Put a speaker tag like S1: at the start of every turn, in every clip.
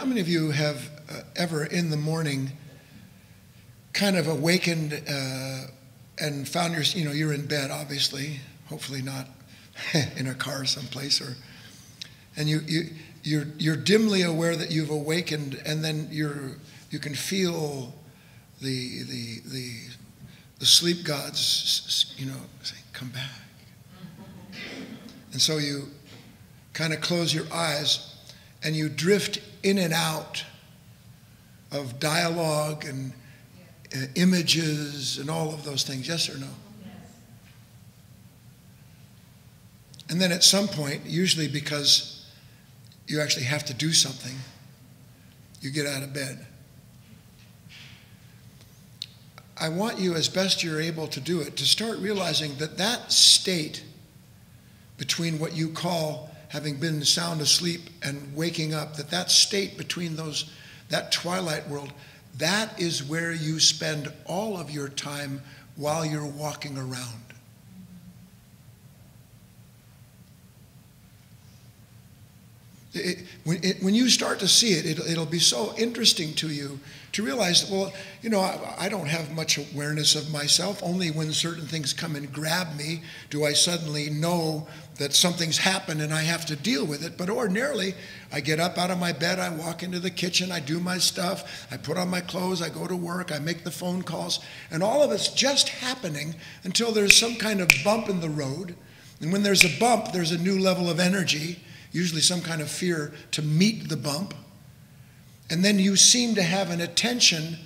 S1: many of you have ever in the morning kind of awakened and found you're in bed, obviously, hopefully not in a car someplace, and you're dimly aware that you've awakened, and then you can feel the sleep gods, saying, "Come back." And so you kind of close your eyes and you drift in and out of dialogue and images and all of those things. Yes or no? Yes. And then at some point, usually because you actually have to do something, you get out of bed. I want you, as best you're able to do it, to start realizing that state between what you call having been sound asleep and waking up, that state between that twilight world, that is where you spend all of your time while you're walking around. When you start to see it, it'll be so interesting to you to realize that, well, I don't have much awareness of myself. Only when certain things come and grab me do I suddenly know that something's happened and I have to deal with it. But ordinarily, I get up out of my bed, I walk into the kitchen, I do my stuff, I put on my clothes, I go to work, I make the phone calls, and all of it's just happening until there's some kind of bump in the road. And when there's a bump, there's a new level of energy, usually some kind of fear to meet the bump. And then you seem to have an attention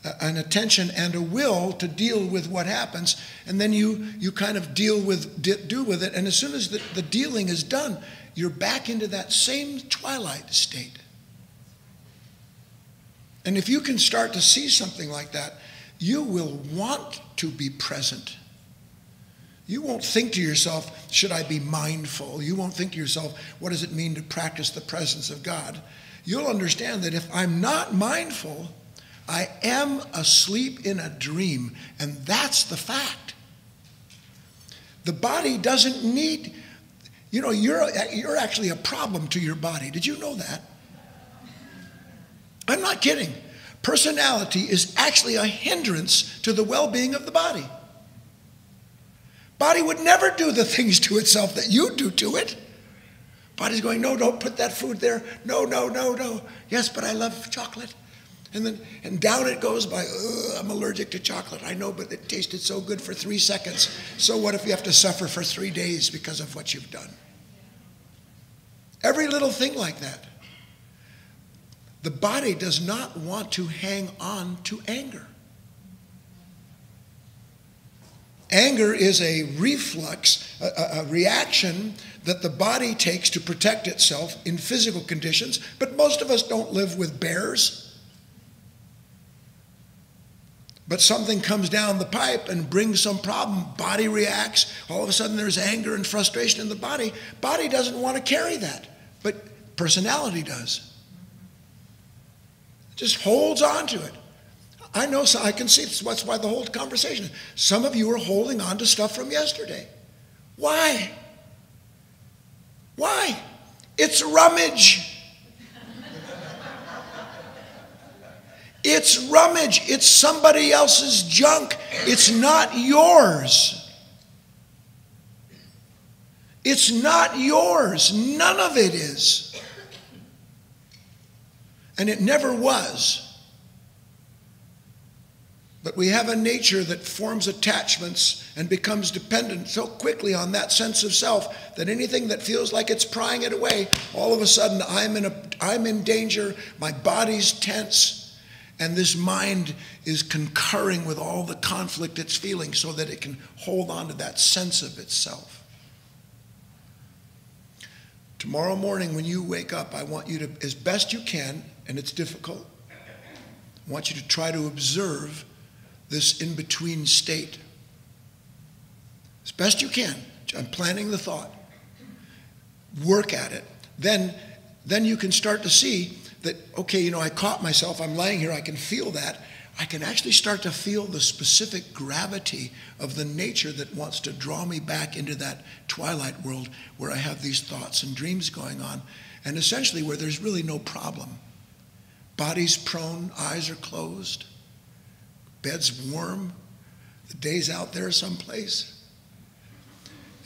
S1: and a will to deal with what happens. And then you kind of do with it. And as soon as the dealing is done, you're back into that same twilight state. And if you can start to see something like that, you will want to be present. You won't think to yourself, should I be mindful? You won't think to yourself, what does it mean to practice the presence of God? You'll understand that if I'm not mindful, I am asleep in a dream, and that's the fact. The body doesn't need, you're actually a problem to your body. Did you know that? I'm not kidding. Personality is actually a hindrance to the well-being of the body. Body would never do the things to itself that you do to it. Body's going, no, don't put that food there. No, no, no, no. Yes, but I love chocolate. And down it goes by, I'm allergic to chocolate. I know, but it tasted so good for 3 seconds. So what if you have to suffer for 3 days because of what you've done? Every little thing like that. The body does not want to hang on to anger. Anger is a reflex, a reaction that the body takes to protect itself in physical conditions, but most of us don't live with bears. But something comes down the pipe and brings some problem, body reacts, all of a sudden there's anger and frustration in the body. Body doesn't want to carry that, but personality does. It just holds on to it. I know, so I can see that's why the whole conversation. Some of you are holding on to stuff from yesterday. Why? Why? It's rummage. It's rummage. It's somebody else's junk. It's not yours. It's not yours. None of it is. And it never was. But we have a nature that forms attachments and becomes dependent so quickly on that sense of self that anything that feels like it's prying it away, all of a sudden I'm in danger, my body's tense, and this mind is concurring with all the conflict it's feeling so that it can hold on to that sense of itself. Tomorrow morning when you wake up, I want you to, as best you can, and it's difficult, I want you to try to observe this in-between state. As best you can. I'm planting the thought. Work at it. Then you can start to see that, okay, I caught myself, I'm laying here, I can feel that. I can actually start to feel the specific gravity of the nature that wants to draw me back into that twilight world where I have these thoughts and dreams going on, and essentially where there's really no problem. body's prone, eyes are closed, bed's warm, the day's out there someplace.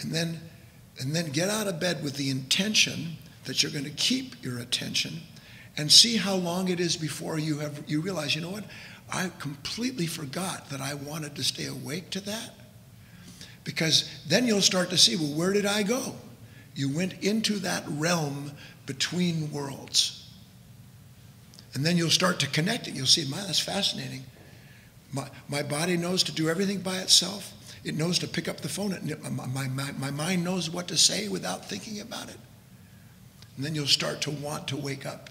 S1: And then get out of bed with the intention that you're going to keep your attention and see how long it is before you realize, you know what, I completely forgot that I wanted to stay awake to that. Because then you'll start to see, well, where did I go? You went into that realm between worlds. And then you'll start to connect it. You'll see, man, that's fascinating. My body knows to do everything by itself. It knows to pick up the phone. My mind knows what to say without thinking about it. And then you'll start to want to wake up.